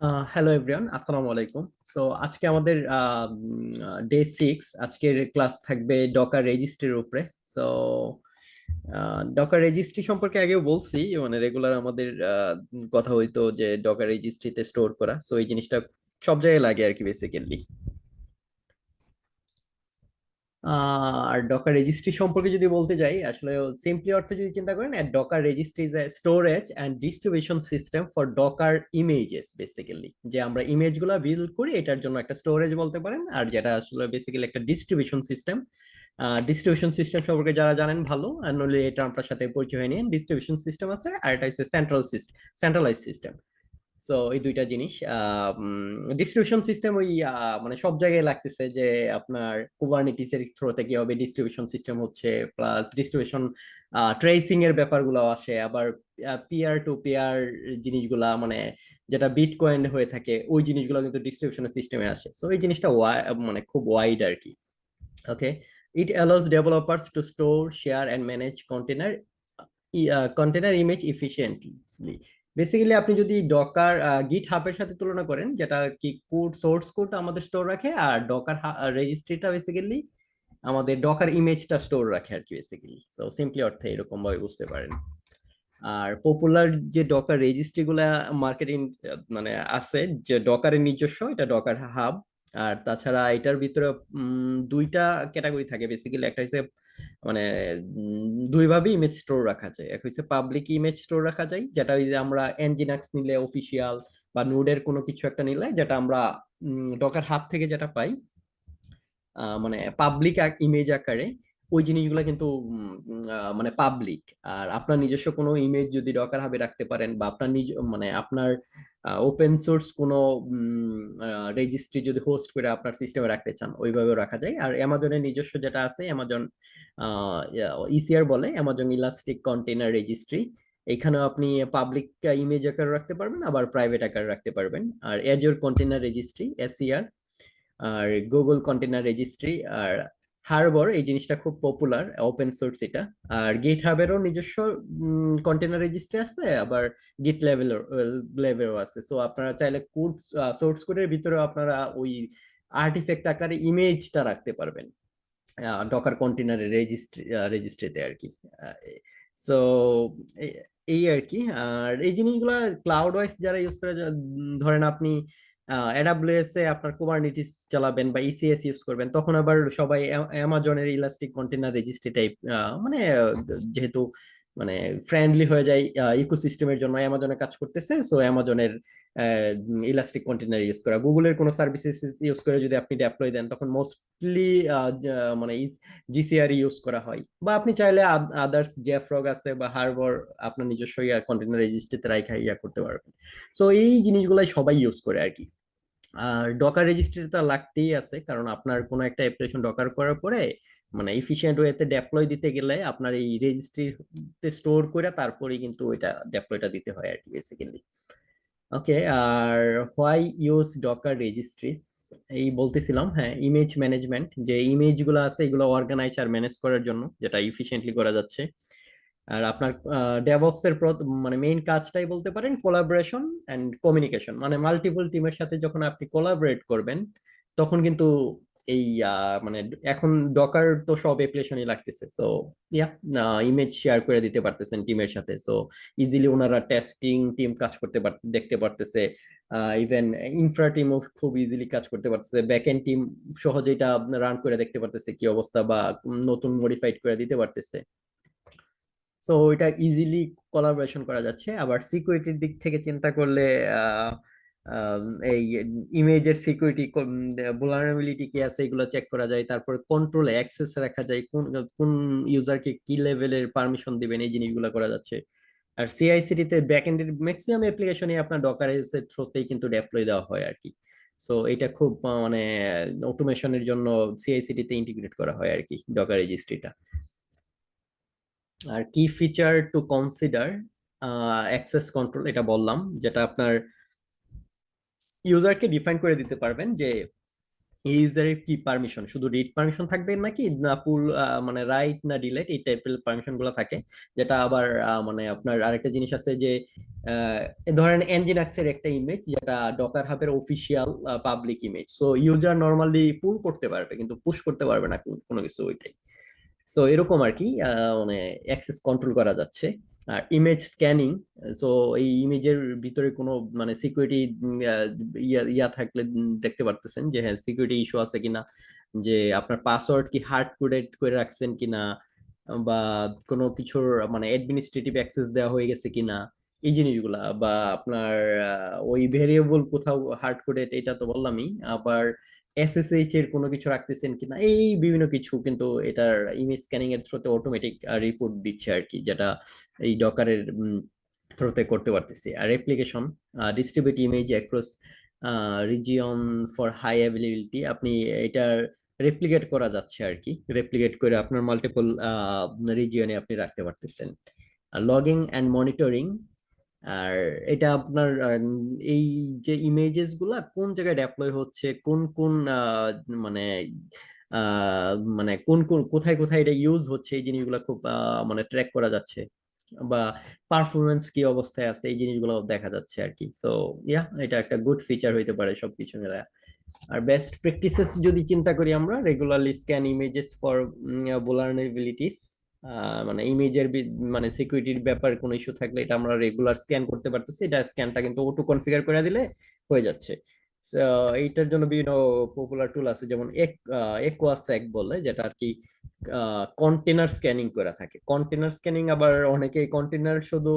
Hello everyone, আসসালামু আলাইকুম। So আজকে আমাদের ডে 6, আজকের ক্লাস থাকবে ডকার রেজিস্ট্রির উপরে। সো ডকার রেজিস্ট্রি সম্পর্কে আগেও বলছি, মানে রেগুলার আমাদের কথা হইতো যে ডকার রেজিস্ট্রিতে স্টোর করা। সো এই জিনিসটা সব জায়গায় লাগে আর কি বেসিক্যালি। আর ডকার রেজিস্ট্রি সম্পর্কে যদি বলতে যাই, আসলে সিম্পলি অর্থে যদি চিন্তা করেন, Docker registry is a storage and distribution system for Docker images basically. যে আমরা ইমেজগুলো বিল্ড করি, এটার জন্য একটা স্টোরেজ বলতে পারেন। আর যেটা আসলে বেসিক্যালি একটা ডিস্ট্রিবিউশন সিস্টেম। ডিস্ট্রিবিউশন সিস্টেম সম্পর্কে যারা জানেন ভালো, আর নইলে এটা আপনার সাথে পরিচয় হয়ে নিন। ডিস্ট্রিবিউশন সিস্টেম আছে, আর এটা হচ্ছে সেন্ট্রালাইজ সিস্টেম। সো এই দুইটা জিনিস, ডিস্ট্রিবিউশন সিস্টেম ওই মানে সব জায়গায় লাগতেছে যে আপনার কুবারনেটিস এর থ্রোতে কিভাবে ডিস্ট্রিবিউশন সিস্টেম হচ্ছে, প্লাস ডিস্ট্রিবিউশন ট্রেসিং এর ব্যাপারগুলো আসে, আবার পিয়ার টু পিয়ার জিনিসগুলা, মানে যেটা বিটকয়েন হয়ে থাকে ওই জিনিসগুলো কিন্তু ডিস্ট্রিবিউশন সিস্টেমে আসে। সো এই জিনিসটা মানে খুব ওয়াইড আর কি। Okay, it allows developers to store, share and manage container image efficiently. Basically আপনি যদি ডকার গিট হাবের সাথে তুলনা করেন, যেটা কি কোড, সোর্স কোড আমাদের স্টোর রাখে, আর ডকার রেজিস্ট্রিটা বেসিক্যালি আমাদের ডকার ইমেজটা স্টোর রাখে আর কি বেসিক্যালি। সো সিম্পলি অর্থে এরকম ভাবে বুঝতে পারেন। আর পপুলার যে ডকার রেজিস্ট্রি গুলা মার্কেটিং মানে আছে, যে ডকারের নিজস্ব, এটা ডকার হাব। আর তাছাড়া এটার ভিতরে দুইটা ক্যাটাগরি থাকে বেসিক্যালি। একটা হচ্ছে মানে দুই ভাবে ইমেজ স্টোর রাখা যায়। এক হচ্ছে পাবলিক ইমেজ স্টোর রাখা যায়, যেটা ওই যে আমরা এনজিনাক্স নিলে অফিসিয়াল, বা নোডের কোনো কিছু একটা নিলে যেটা আমরা ডকার হাব থেকে যেটা পাই, মানে পাবলিক ইমেজ আকারে। ওই জিনিসগুলো কিন্তু মানে পাবলিক। আর আপনার নিজস্ব কোনো ইমেজ যদি ডকার হাবে রাখতে পারেন, বা আপনার নিজ মানে আপনার ওপেন সোর্স কোনো রেজিস্ট্রি যদি হোস্ট করে আপনার সিস্টেমে রাখতে চান, ওইভাবেও রাখা যায়। আর অ্যামাজনের নিজস্ব যেটা আছে, অ্যামাজন ইসিআর বলে, অ্যামাজন ইলাস্টিক কন্টেইনার রেজিস্ট্রি। এখানেও আপনি পাবলিক ইমেজ আকারে রাখতে পারবেন, আবার প্রাইভেট আকারে রাখতে পারবেন। আর এজোর কন্টেইনার রেজিস্ট্রি, এসিআর, আর গুগল কন্টেনার রেজিস্ট্রি, আর হারবর, এই জিনিসটা খুব পপুলার, ওপেন সোর্স এটা। আর গিট হাবেরও নিজস্ব কন্টেনার রেজিস্ট্রি আছে, আবার গিট লেভেলও আছে। সো আপনারা চাইলে কোড, সোর্স কোডের ভিতরে আপনারা ওই আর্টিফ্যাক্ট আকারে ইমেজটা রাখতে পারবেন ডকার কন্টেনারের রেজিস্ট্রিতে আর কি। সো এই আর কি। আর এই জিনিসগুলা ক্লাউড ওয়াইজ যারা ইউজ করে, ধরেন আপনি এডাব্লিউএস এ আপনার কুবারনেটিস চালাবেন বা ইসিএস ইউজ করবেন, তখন আবার সবাই অ্যামাজনের ইলাস্টিক কন্টেনার রেজিস্ট্রি টাইপ, মানে যেহেতু মানে ফ্রেন্ডলি হয়ে যায় ইকোসিস্টেমের জন্য, অ্যামাজনে কাজ করতেছে, সো অ্যামাজনের ইলাস্টিক কন্টেনার ইউজ করা। গুগলের কোনো সার্ভিসেস ইউজ করে যদি আপনি ডেপ্লয় দেন, তখন মোস্টলি মানে জিসিআর ইউজ করা হয়। বা আপনি চাইলে আদার্স জেফ্রগ আছে বা হারবর, আপনার নিজস্ব কন্টেনার রেজিস্ট্রিতে রাখা করতে পারবেন। সো এই জিনিসগুলাই সবাই ইউজ করে আর কি। আর ডকার রেজিস্ট্রি তো লাগতেই আছে, কারণ আপনার কোনো একটা অ্যাপ্লিকেশন ডকার করার পরে মানে এফিশিয়েন্ট ওয়েতে ডেপ্লয় দিতে গেলে আপনার এই রেজিস্ট্রিতে স্টোর করে তারপরেই কিন্তু ওইটা ডেপ্লয়টা দিতে হয় আর কি বেসিক্যালি। ওকে, আর হোয়াই ইউজ ডকার রেজিস্ট্রিজ, এই বলতেছিলাম। হ্যাঁ, ইমেজ ম্যানেজমেন্ট, যে ইমেজ গুলো আছে এগুলো অর্গানাইজ আর ম্যানেজ করার জন্য, যেটা ইফিশিয়েন্টলি করা যাচ্ছে। আর আপনার ডেভঅপস এর মানে মেইন কাজটাই বলতে পারেন কোলাবোরেশন এন্ড কমিউনিকেশন। মানে মাল্টিপল টিমের সাথে যখন আপনি কোলাবোরেট করবেন, তখন কিন্তু এই মানে এখন ডকার তো সব অ্যাপ্লিকেশনই লাগতেছে। সো ইয়া, ইমেজ শেয়ার করে দিতে পারতেছেন টিমের সাথে। সো ইজিলি ওনারা টেস্টিং টিম কাজ করতে দেখতে পারতেছে। ইভেন ইনফ্রা টিমও খুব ইজিলি কাজ করতে পারতেছে, ব্যাক এন্ড টিম সহজে এটা রান করে দেখতে পারতেছে কি অবস্থা, বা নতুন মডিফাইড করে দিতে পারতেছে। সো এটা ইজিলি কোলাবোরেশন করা যাচ্ছে। আবার সিকিউরিটির দিক থেকে চিন্তা করলে আহ, আম, এই ইমেজের সিকিউরিটি, vulnerability কি আছে এগুলো চেক করা যায়। তারপর কন্ট্রোলে অ্যাক্সেস রাখা যায়, কোন কোন ইউজারকে কি লেভেলের পারমিশন দিবেন, এই জিনিসগুলো করা যাচ্ছে। আর সিআইসিডি তে ব্যাকএন্ডের ম্যাক্সিমাম অ্যাপ্লিকেশনে আপনার ডকার এর থ্রুতেই কিন্তু ডেপ্লয় দেওয়া হয় আর কি। সো এটা খুব মানে অটোমেশনের জন্য সিআইসিডি তে ইন্টিগ্রেট করা হয় আর কি ডকার রেজিস্ট্রিটা। আর কি feature two consider, access control, এটা বললাম, যেটা আপনার ইউজারকে ডিফাইন করে দিতে পারবেন যে ইউজারের কি পারমিশন, শুধু রিড পারমিশন থাকবে নাকি না পুল, মানে রাইট না ডিলেট এই টাইপের পারমিশন গুলো থাকে। যেটা আবার মানে আপনার আরেকটা জিনিস আছে যে ধরেন এনজিনাক্স এর একটা ইমেজ যেটা ডকার হাবের official public image, so user normally pull করতে পারবে কিন্তু পুশ করতে পারবে না কোনো কিছু, ওইটাই। সো এরকম আর কি, মানে অ্যাক্সেস কন্ট্রোল করা যাচ্ছে। আর ইমেজ স্ক্যানিং, সো এই ইমেজের ভিতরে কোনো মানে সিকিউরিটি ইয়া ইয়া থাকলে দেখতে পারতেছেন যে হ্যাঁ সিকিউরিটি ইস্যু আছে কিনা, যে আপনার পাসওয়ার্ড কি হার্ড কোডেড করে রাখছেন কিনা, বা কোনো কিছুর মানে অ্যাডমিনিস্ট্রেটিভ অ্যাক্সেস দেওয়া হয়ে গেছে কিনা, এই জিনিসগুলা। বা আপনার ওই ভেরিয়েবল কোথাও হার্ড কোডেড, এটা তো বললামই। আবার এসএসএইচ এর কোনো কিছু রাখতেছেন কিনা, এই বিভিন্ন কিছু কিন্তু এটার ইমেজ স্ক্যানিং এর থ্রুতে অটোমেটিক রিপোর্ট দিচ্ছে আর কি, যেটা এই ডকারের থ্রুতে করতে পারতেছি। আর application distribute image across region for high availability, আপনি এটার রেপ্লিকেট করা যাচ্ছে আর কি, রেপ্লিকেট করে আপনার মাল্টিপল রিজিয়নে আপনি রাখতে পারতেছেন। লগিং অ্যান্ড মনিটরিং, আর এটা আপনার এই যে ইমেজেস গুলা কোন জায়গায় ডেপ্লয় হচ্ছে, কোন কোন মানে মানে কোন কোন কোথায় কোথায় এটা ইউজ হচ্ছে, এই জিনিসগুলো খুব মানে ট্র্যাক করা যাচ্ছে। বা পারফরমেন্স কি অবস্থায় আছে এই জিনিসগুলো দেখা যাচ্ছে আর কি। সো ইয়া, এটা একটা গুড ফিচার হইতে পারে সবকিছু মিলে। আর বেস্ট প্র্যাকটিসেস যদি চিন্তা করি আমরা, regularly scan images for vulnerabilities, মানে ইমেজের মানে সিকিউরিটির ব্যাপারে কোনো ইস্যু থাকলে এটা আমরা রেগুলার স্ক্যান করতে পারতেছি, এটা স্ক্যানটা কিন্তু অটো কনফিগার করে দিলে হয়ে যাচ্ছে। So, এইটার জন্য বিভিন্ন পপুলার টুল আছে, যেমন একুয়াস্যাক বলে, যেটা আর কি কন্টেনার স্ক্যানিং করে থাকে। কন্টেনার স্ক্যানিং আবার অনেকে কন্টেনার শুধু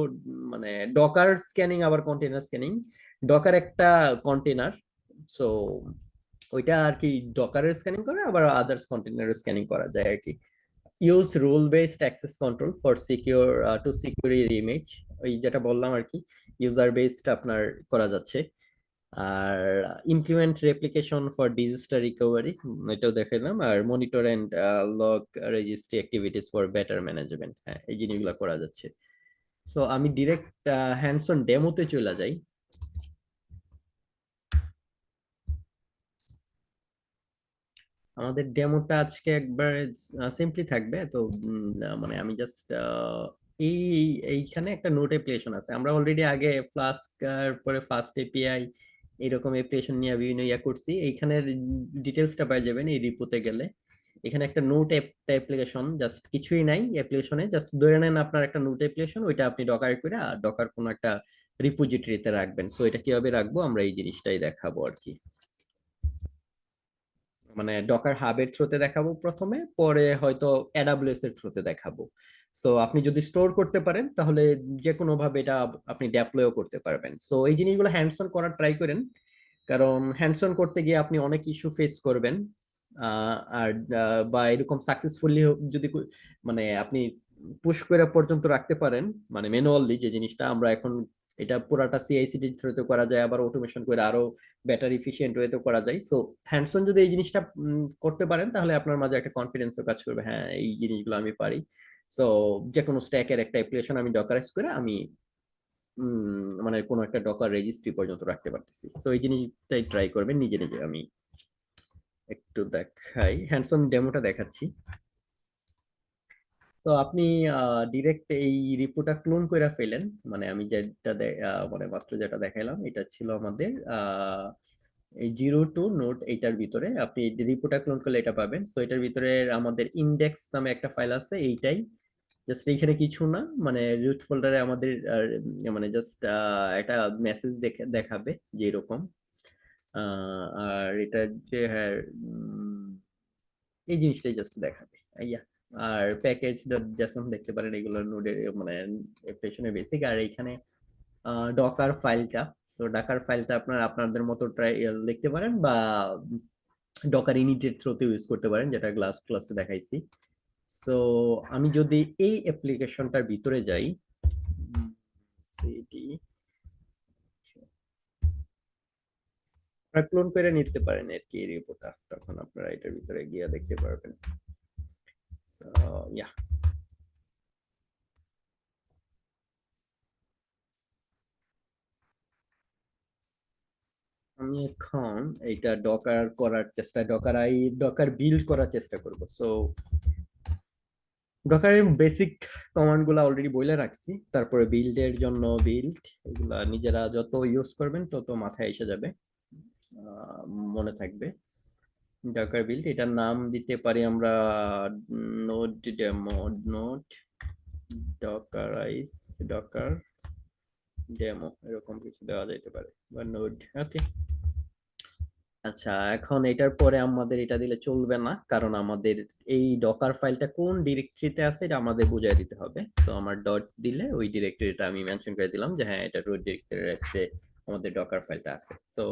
মানে ডকার স্ক্যানিং আবার কন্টেনার স্ক্যানিং। ডকার একটা কন্টেনার, সো ওইটা আর কি ডকারের স্ক্যানিং করে, আবার আদার্স কন্টেনারের স্ক্যানিং করা যায় আর কি। Use rule based access control for secure to secure image, ওই যেটা বললাম আর কি, ইউজার বেসড আপনার করা যাচ্ছে। আর implement replication for disaster recovery, এটাও দেখালাম। আর monitor and log registry activities for better management, হ্যাঁ এই জিনিসগুলো করা যাচ্ছে। সো আমি ডিরেক্ট হ্যান্ডস অন ডেমোতে চলে যাই। আমাদের ডেমোটা আজকে একবার সিম্পলি থাকবে তো, মানে আমি জাস্ট এই এইখানে একটা নোট অ্যাপ্লিকেশন আছে, আমরা অলরেডি আগে ফ্লাস্ক আর পরে ফাস্ট এপিআই এরকম অ্যাপ্লিকেশন নিয়ে বিভিন্ন ইয়া করছি, এইখানের ডিটেলসটা পাই যাবেন এই রিপোতে গেলে। এখানে একটা নোট অ্যাপ্লিকেশন, জাস্ট কিছুই নাই অ্যাপ্লিকেশনে, জাস্ট ধরে নেন আপনার একটা নোট অ্যাপ্লিকেশন, ওইটা আপনি ডকার করে ডকার কোনো একটা রিপোজিটরিতে রাখবেন। সো এটা কিভাবে রাখবো আমরা এই জিনিসটাই দেখাবো আর কি, মানে ডকার হাবের থ্রুতে দেখাবো প্রথমে, পরে হয়তো এডাব্লিউএস এর থ্রুতে দেখাবো। সো আপনি যদি স্টোর করতে পারেন তাহলে যে কোনো ভাবে এটা আপনি ডেপ্লয়ও করতে পারবেন। সো এই জিনিসগুলো হ্যান্ডস অন করার ট্রাই করেন, কারণ হ্যান্ডস অন করতে গিয়ে আপনি অনেক ইস্যু ফেস করবেন। আর বা এরকম সাকসেসফুলি যদি মানে আপনি পুশ করে পর্যন্ত রাখতে পারেন, মানে ম্যানুয়ালি যে জিনিসটা আমরা এখন, এটা পুরাটা সিআইসিডি থ্রুতে করা যায়, আবার অটোমেশন করে আরো বেটার ইফিশিয়েন্ট ওয়েতে করা যায়। সো হ্যান্ডস অন যদি এই জিনিসটা করতে পারেন তাহলে আপনার মাঝে একটা কনফিডেন্সও কাজ করবে, হ্যাঁ এই জিনিসগুলো আমি পারি। সো যে কোনো স্ট্যাকের একটা অ্যাপ্লিকেশন আমি ডকারাইজ করে আমি মানে কোনো একটা ডকার রেজিস্ট্রি পর্যন্ত রাখতে পারতেছি। সো এই জিনিসটাই ট্রাই করবেন নিজে নিজে। আমি একটু দেখাই, হ্যান্ডস অন ডেমোটা দেখাচ্ছি। তো আপনি ডিরেক্ট এই রিপোর্টটা ক্লোন করে ফেলেন, মানে আমি যেটা মানে মাত্র যেটা দেখাইলাম এটা ছিল আমাদের এই 02 নোট, এইটার ভিতরে আপনি রিপোর্টটা ক্লোন করলে এটা পাবেন। সো এটার ভিতরে আমাদের ইন্ডেক্স নামে একটা ফাইল আছে, এইটাই জাস্ট এইখানে কিছু না, মানে রুট ফোল্ডারে আমাদের মানে জাস্ট একটা মেসেজ দেখাবে যে এরকম আর এটা যে হ্যাঁ এই জিনিসটাই জাস্ট দেখাবে। ইয়া, আর প্যাকেজ ডট জেসন দেখতে পারেন, এগুলো নোডের মানে অ্যাপ্লিকেশনের বেসিক। আর এখানে ডকার ফাইলটা, সো ডকার ফাইলটা আপনাদের মতো ট্রাই লিখতে পারেন, বা ডকার ইনিটের থ্রুতে ইউজ করতে পারেন, যেটা ক্লাসে দেখাইছি। সো আমি যদি এই অ্যাপ্লিকেশনটার ভিতরে যাই, সিডি ক্লোন করে নিতে পারেন আর কি রিপোর্টটা, তখন আপনারা এটার ভিতরে গিয়ে দেখতে পারবেন। সো ইয়া, আমি এখন এইটা ডকার করার চেষ্টা, ডকার বিল্ড করার চেষ্টা করব। সো ডকারের বেসিক কমান্ড গুলা অলরেডি বলে রাখছি, তারপরে বিল্ডের জন্য বিল্ড, এগুলা নিজেরা যত ইউজ করবেন তত মাথায় এসে যাবে, আহ, মনে থাকবে। ডকার বিল্ড, এটার নাম দিতে পারি আমরা node demo, node dockerize, Docker demo, এরকম কিছু দেওয়া যেতে পারে, বা নোড। ওকে। আচ্ছা, এখন এটার পরে আমাদের এটা দিলে চলবে না, কারণ আমাদের এই ডকার ফাইলটা কোন ডিরেক্টরিতে আছে এটা আমাদের বুঝিয়ে দিতে হবে। তো আমার ডট দিলে ওই ডিরেক্টরিটা আমি মেনশন করে দিলাম যে হ্যাঁ, এটা রুট ডিরেক্টরিতে আমাদের ডকার ফাইলটা আছে। সো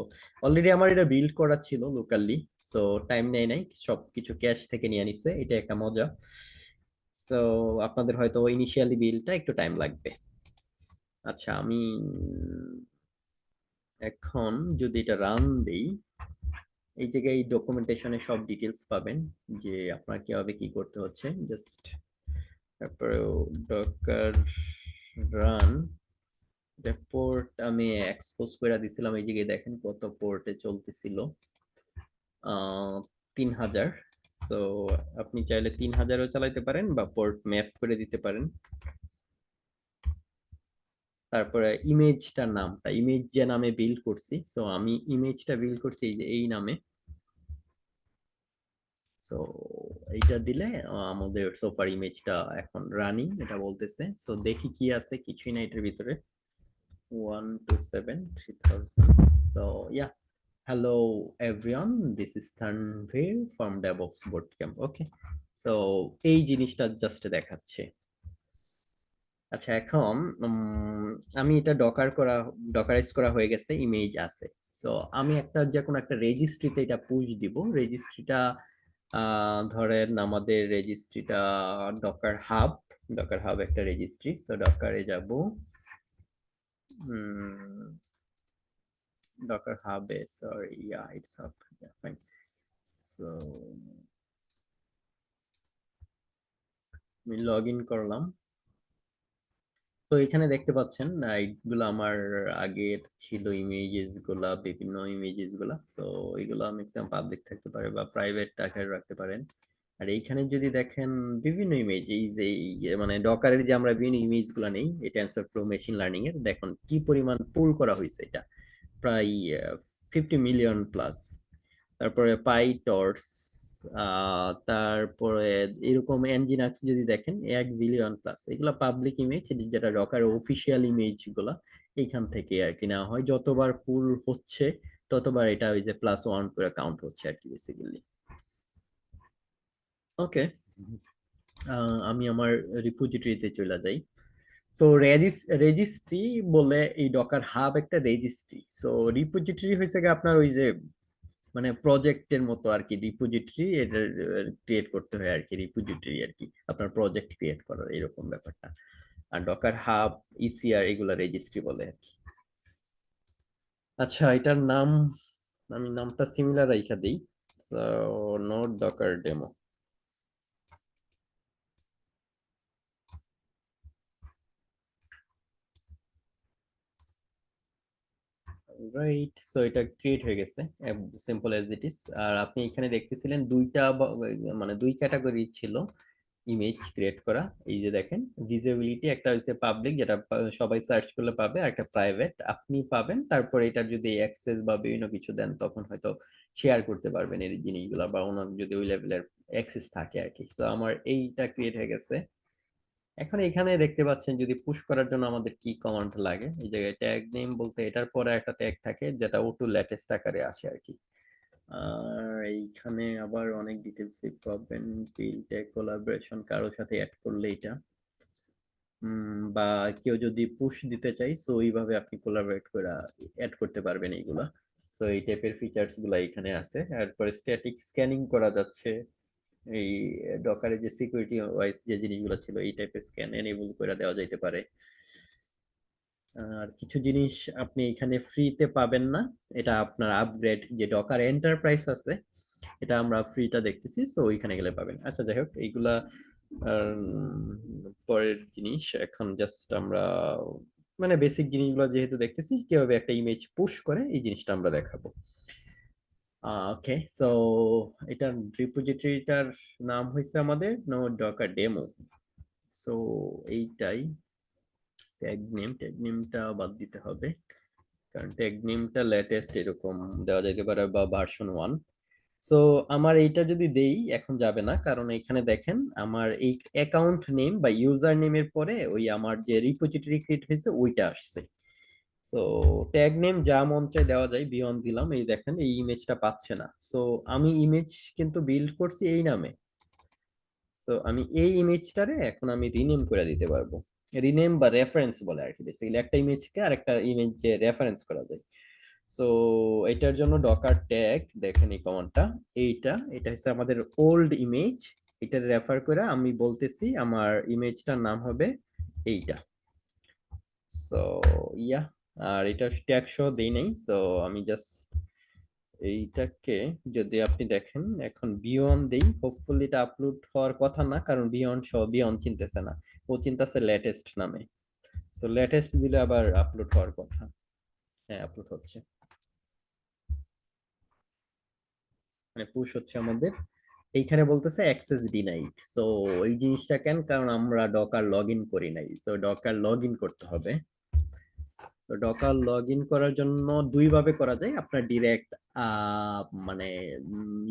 অলরেডি আমার এটা বিল্ড করা ছিল লোকালি, সো টাইম নেয় নাই, সবকিছু ক্যাশ থেকে নিয়ে নিছে, এটা একটা মজা। সো আপনাদের হয়তো ইনিশিয়ালি বিলটা একটু টাইম লাগবে। আচ্ছা, আমি এখন যদি এটা রান দেই, এই জায়গায় ডকুমেন্টেশনে সব ডিটেলস পাবেন যে আপনার কিভাবে কি করতে হচ্ছে। জাস্ট তারপরে ডকার রান, পোর্ট আমি এক্সপোজ করে দিছিলাম, এই জায়গায় দেখেন কত পোর্টে চলতেছিল, 3000। সো আপনি চাইলে 3000ও চালাইতে পারেন বা পোর্ট ম্যাপ করে দিতে পারেন। তারপরে ইমেজটার নামটা, ইমেজ যে নামে বিল্ড করছি, সো আমি ইমেজটা বিল্ড করছি এই যে এই নামে। সো এইটা দিলে আমাদের সোফার ইমেজটা এখন রানিং এটা বলতেছে। সো দেখি কি আছে, কিছুই না এটার ভিতরে। 127 3000। So yeah, hello everyone, this is Tanvir from DevOps Bootcamp. Okay, so এই জিনিসটা জাস্ট দেখাচ্ছে। আচ্ছা, এখন আমি এটা ডকারাইজ করা হয়ে গেছে, ইমেজ আছে। সো আমি একটা যে কোনো একটা রেজিস্ট্রিতে এটা পুশ দিব। রেজিস্ট্রিটা ধরেন আমাদের রেজিস্ট্রিটা ডকার হাব, ডকার হাব একটা রেজিস্ট্রি। সো ডকারে যাব, ডকার হাবে, sorry, yeah it's hub, fine. So আমি লগ ইন করলাম। তো এখানে দেখতে পাচ্ছেন এইগুলো আমার আগে ছিল, ইমেজেস গুলা, বিভিন্ন ইমেজেস গুলা। তো এগুলো ম্যাক্সিমাম পাবলিক থাকতে পারে বা প্রাইভেট আকারে রাখতে পারেন। আর এইখানে যদি দেখেন বিভিন্ন ইমেজ, এই যে মানে ডকারের যে আমরা বিভিন্ন ইমেজ গুলা নেই, এই টেনসরফ্লো মেশিন লার্নিং এর, দেখুন কি পরিমাণ পুল করা হয়েছে, এটা প্রায় 50 মিলিয়ন প্লাস। তারপরে পাইটর্স, তারপরে এরকম এনজিনাক্স যদি দেখেন 1 বিলিয়ন প্লাস, এগুলা পাবলিক ইমেজ, যেটা ডকার অফিসিয়াল ইমেজ গুলা এইখান থেকে আর কি নেওয়া হয়। যতবার পুল হচ্ছে ততবার এটা ওই যে +1 করে কাউন্ট হচ্ছে আর কি বেসিক্যালি। ওকে, আমি আমার রিপোজিটরিতে চলে যাই। সো রেজিস্ট্রি বলে, এই ডকার হাব একটা রেজিস্ট্রি। সো রিপোজিটরি হয়েছে গিয়ে আপনার ওই যে মানে প্রজেক্টের মতো আর কি, রিপোজিটরি এটা ক্রিয়েট করতে হয় আর কি, রিপোজিটরি আর কি আপনার প্রজেক্ট ক্রিয়েট করার এরকম ব্যাপারটা। আর ডকার হাব, ইসিআর, এগুলা রেজিস্ট্রি বলে আর কি। আচ্ছা, এটার নাম, আমি নামটা সিমিলার রাইখা দিই, note Docker demo. Right, so এটা ক্রিয়েট হয়ে গেছে, সিম্পল অ্যাজ ইট ইজ। আর আপনি এখানে দেখতেছিলেন দুইটা মানে দুই ক্যাটাগরি ছিল ইমেজ ক্রিয়েট করা। এই যে দেখেন ভিজিবিলিটি, একটা হচ্ছে পাবলিক যেটা সবাই সার্চ করলে পাবে, আর একটা প্রাইভেট আপনি পাবেন। তারপরে এটার যদি অ্যাক্সেস বা বিভিন্ন কিছু দেন তখন হয়তো শেয়ার করতে পারবেন এই জিনিসগুলো, বা ওনার যদি ওই লেভেলের অ্যাক্সেস থাকে আর কি। তো আমার এইটা ক্রিয়েট হয়ে গেছে। এখন এখানে দেখতে পাচ্ছেন যদি পুশ করার জন্য আমাদের কি কমান্ড লাগে, এই জায়গায় ট্যাগ নেম বলতে এটার পরে একটা ট্যাগ থাকে যেটা ওটু লেটেস্ট আকারে আসে আর কি। আর এইখানে আবার অনেক ডিটেলস পাবেন, ফিল ট্যাগ, কোলাবোরেশন, কারোর সাথে অ্যাড করলে এটা, বা কেউ যদি পুশ দিতে চাই, সো এইভাবে আপনি কোলাবরেট করে অ্যাড করতে পারবেন এইগুলা। সো এই টাইপের ফিচার্স গুলা এখানে আছে। তারপরে স্ট্যাটিক স্ক্যানিং করা যাচ্ছে, এই ডকারে যে সিকিউরিটি ওয়াইজ যে জিনিসগুলো ছিল এই টাইপের স্ক্যান এনেবল করে দেওয়া যাইতে পারে। আর কিছু জিনিস আপনি এখানে ফ্রিতে পাবেন না, এটা আপনার আপগ্রেড যে ডকার এন্টারপ্রাইজ আছে, এটা আমরা ফ্রিটা দেখতেছি, সো ওইখানে গেলে পাবেন। আচ্ছা, যাই হোক এইগুলা পরের জিনিস। এখন জাস্ট আমরা মানে বেসিক জিনিসগুলো যেহেতু দেখতেছি কিভাবে একটা ইমেজ পুশ করে এই জিনিসটা আমরা দেখাবো। ওকে, সো এটার রিপোজিটরিটার নাম হয়েছে আমাদের নো ডকার ডেমো। সো এইটাই ট্যাগ নেমটা বাদ দিতে হবে, কারণ ট্যাগ নেমটা লেটেস্ট এরকম দেওয়া যাইতে পারে বা ভার্সন 1। সো আমার এইটা যদি দেই এখন যাবে না, কারণ এখানে দেখেন আমার এই অ্যাকাউন্ট নেম বা ইউজার নেমের পরে ওই আমার যে রিপোজিটরি ক্রিয়েট হয়েছে ওইটা আসছে। সো ট্যাগ নেম যা মন চায় দেওয়া যায়, বিয়ন দিলাম, এই দেখেন এই ইমেজটা পাচ্ছে না। সো আমি ইমেজ কিন্তু বিল্ড করছি এই নামে। সো আমি এই ইমেজটারে এখন আমি রিনেম করে দিতে পারবো। রিনেম বা রেফারেন্স বলে আর কি, বেসিক্যালি একটা ইমেজকে আরেকটা ইমেজ যে রেফারেন্স করা যায়। সো এটার জন্য ডকার ট্যাগ দেখেন এই কমান্ডটা, এটা হচ্ছে আমাদের ওল্ড ইমেজ। এটা রেফার করে আমি বলতেছি আমার ইমেজটার নাম হবে এইটা। সো ইয়া, আর এটা ট্যাগ সহ দেই নাই। সো আমি জাস্ট এইটাকে, যদি আপনি দেখেন এখন বিয়ন দেই, হোপফুলি এটা আপলোড হওয়ার কথা না, কারণ বিয়ন সহ বিয়ন চিনতেছে না, ও চিন্তাছে লেটেস্ট নামে। সো লেটেস্ট দিলে আবার আপলোড হওয়ার কথা। হ্যাঁ, আপলোড হচ্ছে, মানে পুশ হচ্ছে আমাদের। এইখানে বলতেছে অ্যাক্সেস ডিনাইড। সো এই জিনিসটা কেন, কারণ আমরা ডকার লগ ইন করি নাই। সো ডকার লগ ইন করতে হবে। তো ডকার লগ ইন করার জন্য দুই ভাবে করা যায়, আপনার ডিরেক্ট মানে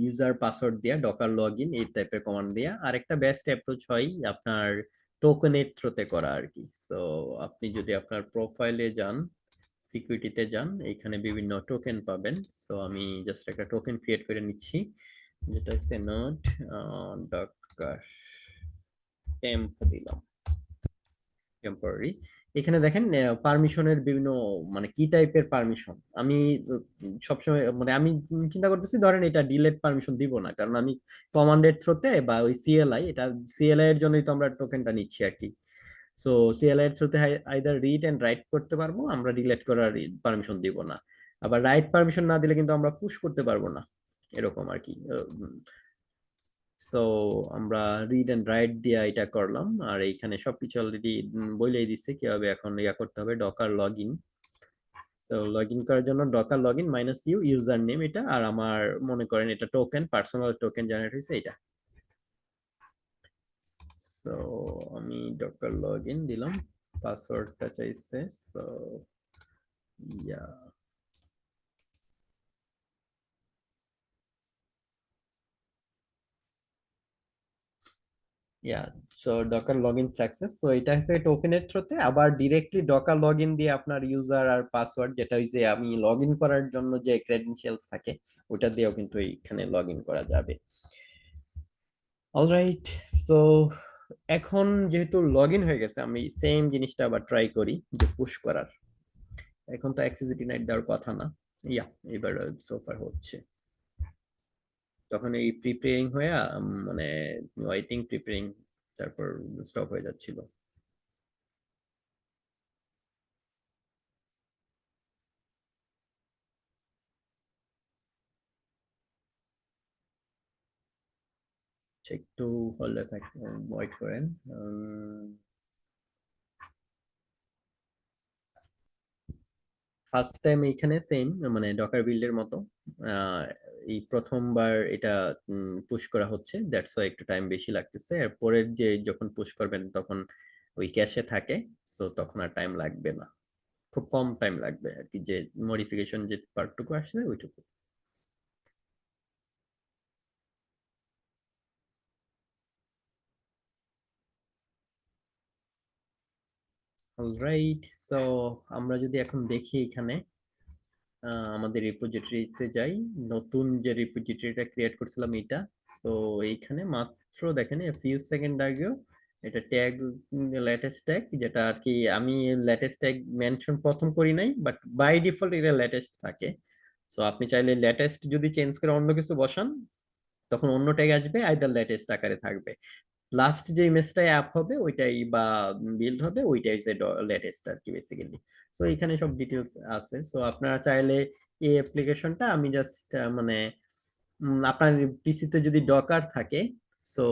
ইউজার পাসওয়ার্ড দিয়া ডকার লগ ইন এই টাইপের কমান্ড দিয়া, আরেকটা বেস্ট অ্যাপ্রোচ হয় আপনার টোকেনের থ্রুতে করা আর কি। সো আপনি যদি আপনার প্রোফাইলে যান, সিকিউরিটিতে যান, এখানে বিভিন্ন টোকেন পাবেন। সো আমি জাস্ট একটা টোকেন ক্রিয়েট করে নিচ্ছি, যেটা হচ্ছে নোট ডকার টেম্প দিলাম, টেম্পোরারি। এখানে দেখেন পারমিশনের বিভিন্ন, মানে কি টাইপের পারমিশন আমি সবসময়, মানে আমি চিন্তা করতেছি ধরেন এটা ডিলেট পারমিশন দিব না, কারণ আমি কমান্ডের থ্রুতে বা ওই সিএলআই, এটা সিএলআই এর জন্যই তো আমরা টোকেনটা নিচ্ছি আর কি। সো সিএলআই এর থ্রুতে আইদার রিড এন্ড রাইট করতে পারবো, আমরা ডিলেট করার পারমিশন দিব না। আবার রাইট পারমিশন না দিলে কিন্তু আমরা পুশ করতে পারবো না, এরকম আর কি। সো আমরা রিড এন্ড রাইট দিয়ে এটা করলাম, আর এইখানে সবকিছু অলরেডি বলেই দিচ্ছে কিভাবে এখন ইয়া করতে হবে, Docker log in. So log in করার জন্য Docker log in -u user name এটা, আর আমার মনে করেন এটা টোকেন, পার্সোনাল টোকেন জেনারেট হয়েছে এটা। সো আমি ডকার লগ ইন দিলাম, পাসওয়ার্ডটা চাইছে। So yeah, yeah, so Docker login success. So এটা হচ্ছে টোকেনের থ্রুতে, আবার ডিরেক্টলি ডকার লগইন দিয়ে আপনার ইউজার আর পাসওয়ার্ড, যেটা হইছে আমি লগইন করার জন্য যে ক্রেডেনশিয়ালস থাকে, ওটা দিয়েও কিন্তু এইখানে লগইন করা যাবে। অলরাইট, সো এখন যেহেতু লগইন হয়ে গেছে, আমি সেম জিনিসটা আবার ট্রাই করি যে পুশ করার। এখন তো অ্যাক্সেস ডিনাইড দেওয়ার কথা না। ইয়া, এবার সোফার হচ্ছে, তখন এই প্রিপেয়ারিং হয়ে মানে আই থিঙ্ক প্রিপেয়ারিং, তারপর স্টপ হয়ে যাচ্ছিল। আচ্ছা, একটু হলে থাকে, ওয়েট করেন। ফার্স্ট টাইম এইখানে সেম, মানে ডকার বিল্ডের মতো আহ, এই প্রথমবার এটা পুশ করা হচ্ছে, দ্যাটস ওয়াই একটু টাইম বেশি লাগতেছে। আর পরের যে যখন পুশ করবেন তখন ওই ক্যাশে থাকে, সো তখন আর টাইম লাগবে না, খুব কম টাইম লাগবে আর কি, যে মডিফিকেশন যে পার্টটুকু আসছে ওইটুকু। অলরাইট, সো আমরা যদি এখন দেখি এখানে আমাদের রিপোজিটরিতে যাই, নতুন যে রিপোজিটরিটা ক্রিয়েট করছিলাম এটা। সো এইখানে মাত্র দেখেন ফিউ সেকেন্ড আগেও এটা ট্যাগ, লেটেস্ট ট্যাগ, যেটা আর কি আমি লেটেস্ট ট্যাগ মেনশন প্রথম করি নাই, বাট বাই ডিফল্ট এটা লেটেস্ট থাকে। সো আপনি চাইলে লেটেস্ট যদি চেঞ্জ করে অন্য কিছু বসান, তখন অন্য ট্যাগ আসবে, আইদার লেটেস্ট আকারে থাকবে। লাস্ট যে ইমেজটাই অ্যাপ হবে ওইটাই বা বিল্ড হবে ওইটাই যে লেটেস্ট আর কি বেসিক্যালি। সো এখানে সব ডিটেলস আছে। সো আপনারা চাইলে এই অ্যাপ্লিকেশনটা, আমি জাস্ট মানে আপনার পিসিতে যদি ডকার থাকে, সো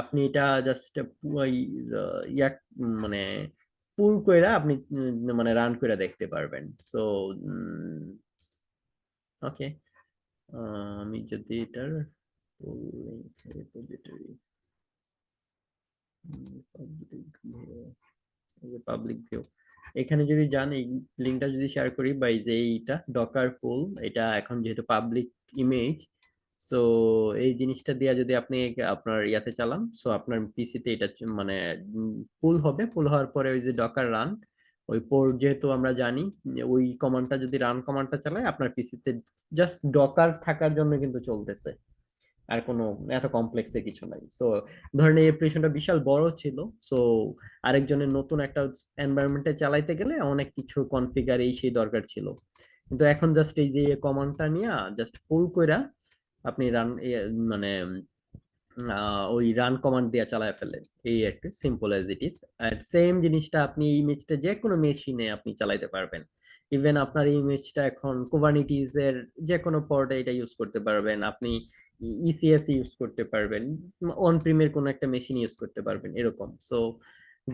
আপনি এটা জাস্ট ওই ইয়া, মানে পুল কইরা আপনি মানে রান কইরা দেখতে পারবেন। সো ওকে, আমি যদি এটার রিপোজিটরি পাবলিক ভিউ, এখানে যদি যান এই লিঙ্কটা যদি শেয়ার করি, বা এই যে এইটা ডকার পুল, এটা এখন যেহেতু পাবলিক ইমেজ, সো এই জিনিসটা দিয়ে যদি আপনি আপনার ইয়াতে চালান, সো আপনার পিসিতে এটা মানে পুল হবে। পুল হওয়ার পরে ওই যে ডকার রান, ওই পোর্ট যেহেতু আমরা জানি, ওই কমান্ডটা যদি রান কমান্ডটা চালায় আপনার পিসিতে, জাস্ট ডকার থাকার জন্য কিন্তু চলতেছে, আর কোনো এত কমপ্লেক্সে কিছু নাই। সো ধরেন এই অ্যাপ্লিকেশনটা বিশাল বড় ছিল, সো আরেকজনের নতুন একটা এনভায়রনমেন্টে চালাইতে গেলে অনেক কিছু কনফিগার এই সেই দরকার ছিল, কিন্তু এখন জাস্ট এই যে কমান্ডটা নিয়ে জাস্ট পুল কইরা আপনি রান মানে ওই রান কমান্ড দিয়ে চালায় ফেলে, এই একটা সিম্পল অ্যাজ ইট ইজ। আর সেম জিনিসটা আপনি ইমেজটা যে কোনো মেশিনে আপনি চালাইতে পারবেন। ইভেন আপনার ইমেজটা এখন কুবারনেটিস এর যে কোনো পোর্টে এটা ইউজ করতে পারবেন আপনি, ইসিএস ইউজ করতে পারবেন, অন প্রিমের কোনো একটা মেশিন ইউজ করতে পারবেন এরকম। সো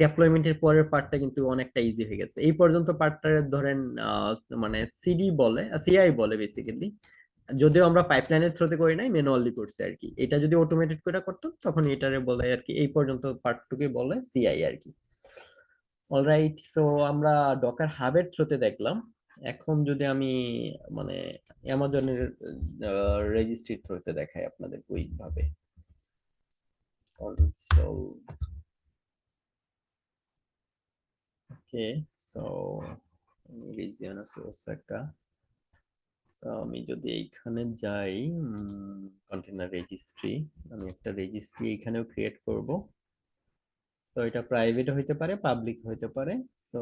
ডেপ্লয়মেন্টের পরের পার্টটা কিন্তু অনেকটা ইজি হয়ে গেছে। এই পর্যন্ত পার্টটা ধরেন মানে সিডি বলে, সিআই বলে বেসিক্যালি, যদিও আমরা পাইপলাইনের থ্রুতে করি নাই, ম্যানুয়ালি করছি আর কি। এটা যদি অটোমেটেড করে করতো তখন এটারে বলে আর কি, এই পর্যন্ত পার্টটুকে বলে সিআই আর কি। অলরাইট, সো আমরা ডকার হাবের থ্রুতে দেখলাম। এখন যদি আমি মানে অ্যামাজনের রেজিস্ট্রির থ্রুতে দেখাই আপনাদের কুইক ভাবে, কনসোল। ওকে, সো রিজিয়ন আছে ওসাকা। সো আমি যদি এইখানে যাই, কন্টেনার রেজিস্ট্রি, আমি একটা রেজিস্ট্রি এখানেও ক্রিয়েট করব। সো এটা প্রাইভেট হইতে পারে, পাবলিক হইতে পারে। সো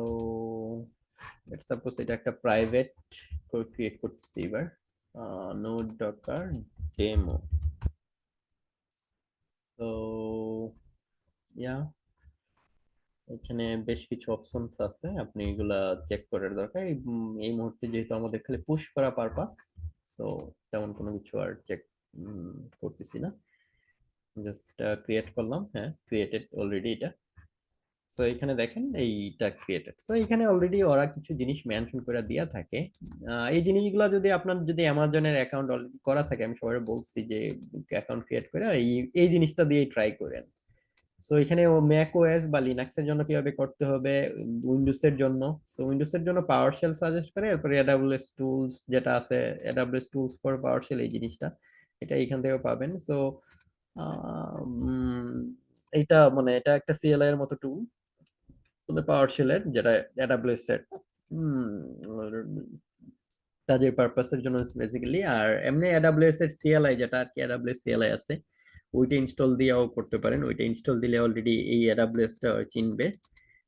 লেটস সাপোজ এটা একটা প্রাইভেট ক্রিয়েট করতেছি এবার, নোড ডকার ডেমো। তো ইয়া, এখানে বেশ কিছু অপশনস আছে, আপনি এগুলা চেক করার দরকার। এই মুহূর্তে যেহেতু আমাদের খালি পুশ করা পারপাস, সো তেমন কোনো কিছু আর চেক করতেছি না। জাস্ট ক্রিয়েট করলাম, হ্যাঁ ক্রিয়েটেড অলরেডি এটা। সো এখানে দেখেন এইটা ক্রিয়েটেড। সো এখানে অলরেডি ওরা কিছু জিনিস মেনশন করে দেয়া থাকে। এই জিনিসগুলো যদি আপনার যদি অ্যামাজনের অ্যাকাউন্ট অলরেডি করা থাকে, আমি সবাই বলছি যে অ্যাকাউন্ট ক্রিয়েট করে এই এই জিনিসটা দিয়ে ট্রাই করেন। সো এখানে ম্যাক ওএস বা লিনাক্স এর জন্য কিভাবে করতে হবে, উইন্ডোজ এর জন্য, সো উইন্ডোজ এর জন্য পাওয়ারশেল সাজেস্ট করে, এরপরে এডাব্লিউএস টুলস যেটা আছে, এডাব্লিউএস টুলস ফর পাওয়ারশেল, এই জিনিসটা এটা এখান থেকেও পাবেন। সো এইটা মানে এটা একটা সিএলআই এর মতো টুল, পাওয়ারশেলের, যেটা এডাব্লিউএস এর কাজের পারপাসের জন্য বেসিক্যালি। আর এমনি এডাব্লিউএস এর সিএলআই যেটা আর কি, এডাব্লিউএস সিএলআই আছে, ওইটা ইনস্টল দিয়েও করতে পারেন। ওইটা ইনস্টল দিলে অলরেডি এই এডাব্লিউএস টা চিনবে,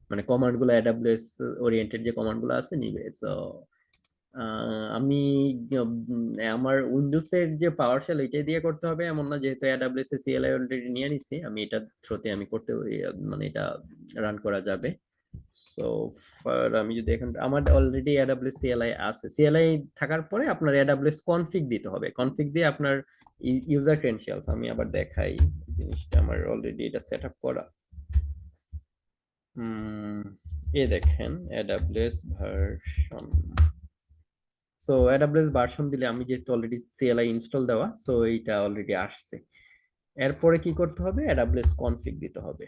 মানে কমান্ড গুলো এডাব্লিউএস ওরিয়েন্টেড যে কমান্ড গুলো আছে নিবে। সো আমি আমার উইন্ডোজ এর যে পাওয়ার শেল এটাই দিয়ে করতে হবে এমন না, যেহেতু এডাব্লিউএস এর সিএলআই অলরেডি নিয়ে নিছি আমি, এটা থ্রুতে আমি করতে মানে এটা রান করা যাবে। সো আমি যদি এখন আমার অলরেডি এডাব্লিউএস সিএলআই আছে, সিএলআই থাকার পরে আপনার এডাব্লিউএস কনফিগ দিতে হবে, কনফিগ দিয়ে আপনার ইউজার ক্রেডেনশিয়ালস, আমি আবার দেখাই জিনিসটা, আমার অলরেডি এটা সেট আপ করা। এ দেখেন AWS version. So AWS version দিলে আমি যেহেতু অলরেডি সিএলআই ইনস্টল দেওয়া, সো এইটা অলরেডি আসছে। এরপরে কি করতে হবে, এডাব্লিউএস কনফিগ দিতে হবে,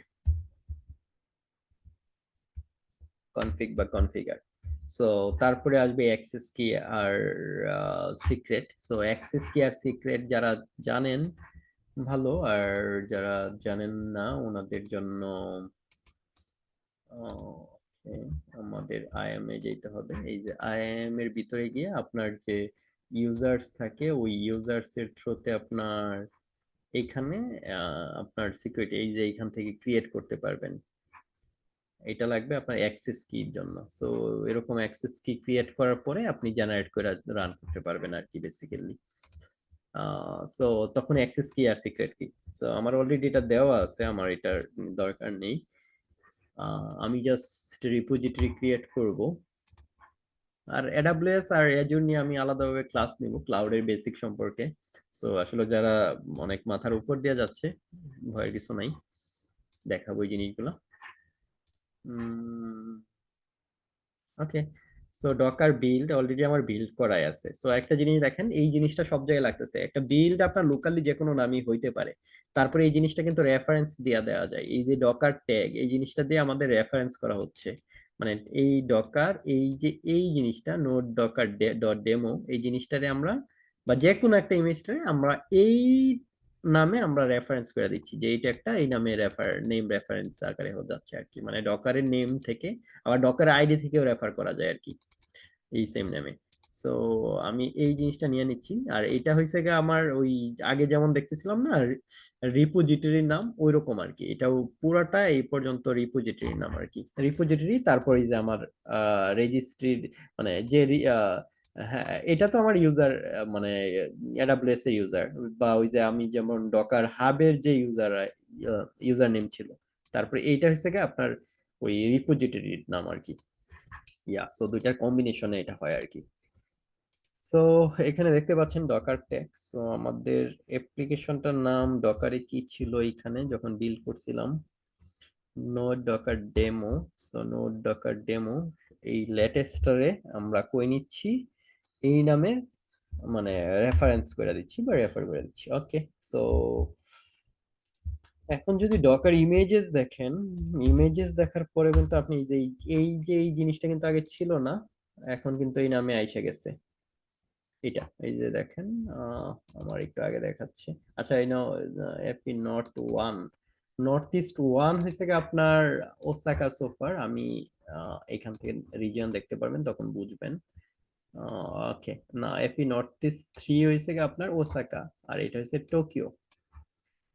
কনফিগ বা কনফিগার। সো তারপরে আসবে অ্যাক্সেস কি আর সিক্রেট। সো অ্যাক্সেস কি আর সিক্রেট যারা জানেন ভালো, আর যারা জানেন না ওনাদের জন্য okay, আমাদের আইএম এ যেতে হবে। এই যে আইএম এর ভিতরে গিয়ে আপনার যে ইউজার্স থাকে, ওই ইউজার্স এর থ্রুতে আপনার এখানে আপনার সিকিউরিটি, এই যে এখান থেকে ক্রিয়েট করতে পারবেন, এটা লাগবে আপনার অ্যাক্সেস কির জন্য। সো এরকম অ্যাক্সেস কি ক্রিয়েট করার পরে আপনি জেনারেট করে রান করতে পারবেন আর কি বেসিক্যালি। সো তখন অ্যাক্সেস কি আর সিক্রেট কি, সো আমার অলরেডি এটা দেওয়া আছে, আমার এটার দরকার নেই। আমি জাস্ট রিপোজিটরি ক্রিয়েট করব। আর এডাব্লিউএস আর এজুর নিয়ে আমি আলাদাভাবে ক্লাস নিব ক্লাউডের বেসিক সম্পর্কে। সো আসলে যারা অনেক মাথার উপর দিয়ে যাচ্ছে, ভয়ের কিছু নাই, দেখাবো এই জিনিসগুলো। ওকে, সো ডকার বিল্ড অলরেডি আমার বিল্ড করাই আছে। সো একটা জিনিস দেখেন, এই জিনিসটা সব জায়গায় লাগতেছে, একটা বিল্ড আপনার লোকালি যে কোনো নামই হইতে পারে। তারপরে এই জিনিসটা কিন্তু রেফারেন্স দিয়ে দেওয়া যায়, এই যে ডকার ট্যাগ, এই জিনিসটা দিয়ে আমাদের রেফারেন্স করা হচ্ছে। মানে এই ডকার, এই যে এই জিনিসটা নোট ডকার ডট ডেমো, এই জিনিসটারে আমরা বা যে কোনো একটা ইমেজটারে আমরা এই নামে আমরা রেফারেন্স করে দিচ্ছি, যে এইটা একটা এই নামে নেম রেফারেন্স আকারে হয়ে যাচ্ছে আর কি, মানে ডকারের নেম থেকে আবার ডকার আইডি থেকেও রেফার করা যায় আর কি এই সেম নেমে। সো আমি এই জিনিসটা নিয়ে নিচ্ছি, আর এটা হয়েছে গিয়ে আমার ওই আগে যেমন দেখতেছিলাম না রিপোজিটরির নাম, ওই রকম আর কি, এটাও পুরাটা এই পর্যন্ত রিপোজিটরির নাম আর কি, রিপোজিটরি। তারপর এই যে আমার রেজিস্ট্রির মানে যে হ্যাঁ, এটা তো আমার ইউজার, মানে এডাব্লিউএস এর ইউজার, বা ওই যে আমি যেমন ডকার হাবের যে ইউজার নেম ছিল, তারপরে এইটা হচ্ছে গিয়ে আপনার ওই রিপোজিটরির নাম আর কি। সো দুইটার কম্বিনেশনে এটা হয় আর কি। সো এখানে দেখতে পাচ্ছেন ডকার ট্যাগস। সো আমাদের অ্যাপ্লিকেশনটার নাম ডকারে কি ছিল এখানে যখন বিল্ড করছিলাম, note Docker demo. So note Docker demo, এই লেটেস্টারে আমরা কই নিচ্ছি এই নামে, মানে রেফারেন্স করে দিচ্ছি বা রেফার করে দিচ্ছি। ওকে, সো এখন যদি ডকার ইমেজেস দেখেন, ইমেজেস দেখার পরে কিন্তু আপনি এই যে এই জিনিসটা কিন্তু আগে ছিল না, এখন কিন্তু এই নামে আইসা গেছে। এটা এই যে দেখেন, আহ, আমার একটু আগে দেখাচ্ছে। আচ্ছা, এই now AP north one, north east one হয়েছে কি আপনার ওসাকা সোফার। আমি এখান থেকে রিজিয়ন দেখতে পারবেন, তখন বুঝবেন। ওকে, না এপি নর্থ ইস্ট থ্রি হয়েছে কি আপনার ওসাকা, আর এটা হচ্ছে টোকিও।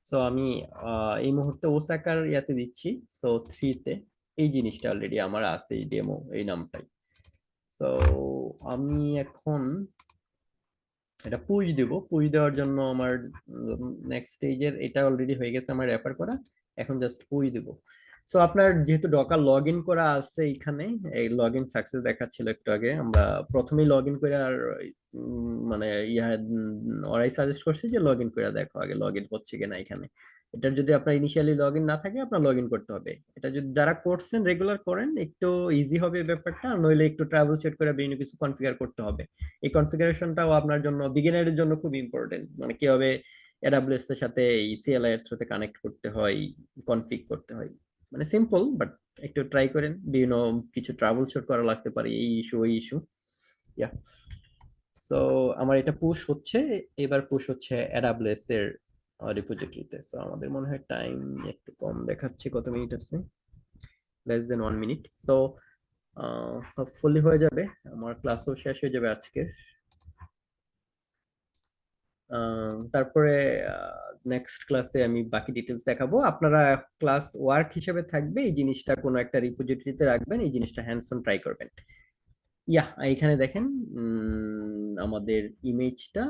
সো আমি এই মুহূর্তে ওসাকার ইয়াতে দিচ্ছি, সো থ্রিতে এই জিনিসটা অলরেডি আমার আছে, এই ডেমো এই নামটাই। সো আমি এখন এটা পুশ দিব, পুশ দেওয়ার জন্য আমার নেক্সট স্টেজের এটা অলরেডি হয়ে গেছে আমার রেফার করা, এখন জাস্ট পুশ দিব। সো আপনার যেহেতু ডকার লগ ইন করা আছে এখানে, এই লগ ইন সাকসেস দেখাচ্ছিল একটু আগে, আমরা প্রথমেই লগ ইন করে আর মানে ওরাই সাজেস্ট করছে যে লগ ইন করে দেখো আগে লগ ইন হচ্ছে কিনা এখানে। এটার যদি আপনার ইনিশিয়ালি লগ ইন না থাকে, আপনার লগ ইন করতে হবে। এটা যদি যারা করছেন রেগুলার করেন একটু ইজি হবে ব্যাপারটা, আর নইলে একটু ট্রাভেল সেট করে বিভিন্ন কিছু কনফিগার করতে হবে। এই কনফিগারেশনটাও আপনার জন্য বিগিনারের জন্য খুব ইম্পর্টেন্ট, মানে কিভাবে এডাব্লিউএস এর সাথে এই সিএলআই এর সাথে কানেক্ট করতে হয়, কনফিগ করতে হয়, মানে সিম্পল বাট একটু ট্রাই করেন। বিভিন্ন কিছু ট্রাভেল শুট করা লাগতে পারে, এই ইস্যু ওই ইস্যু। ইয়া, সো আমার এটা পুশ হচ্ছে, এবার পুশ হচ্ছে এডাব্লিউএস এর রিপোজিটরিতে। সো আমাদের মনে হয় টাইম একটু কম দেখাচ্ছে, কত মিনিট আছে, less than 1 minute. So hopefully হয়ে যাবে, আমার ক্লাসও শেষ হয়ে যাবে আজকে। তারপরে নেক্সট ক্লাসে আমি বাকি ডিটেলস দেখাবো। আপনারা ক্লাস ওয়ার্ক হিসেবে থাকবে এই জিনিসটা কোনো একটা রিপোজিটরিতে রাখবেন, এই জিনিসটা হ্যান্ডস অন ট্রাই করবেন। ইয়া, এখানে দেখেন আমাদের ইমেজটা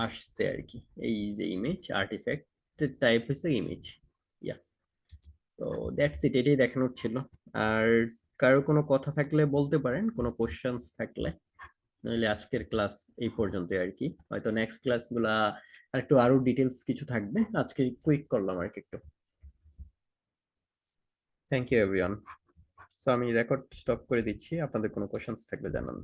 আসছে আর কি, এই যে ইমেজ আর্টিফ্যাক্ট টাইপ হয়েছে ইমেজ। ইয়া, তো দ্যাটস ইট, এটাই দেখানোর ছিল। আর কারো কোনো কথা থাকলে বলতে পারেন, কোনো কোশ্চেন্স থাকলে। নইলে আজকের ক্লাস এই পর্যন্ত আর কি, হয়তো নেক্সট ক্লাস গুলা আর একটু আরো ডিটেলস কিছু থাকবে, আজকে কুইক করলাম আর কি একটু। Thank you everyone. সো আমি রেকর্ড স্টপ করে দিচ্ছি, আপনাদের কোনো কোশ্চেন্স থাকলে জানান।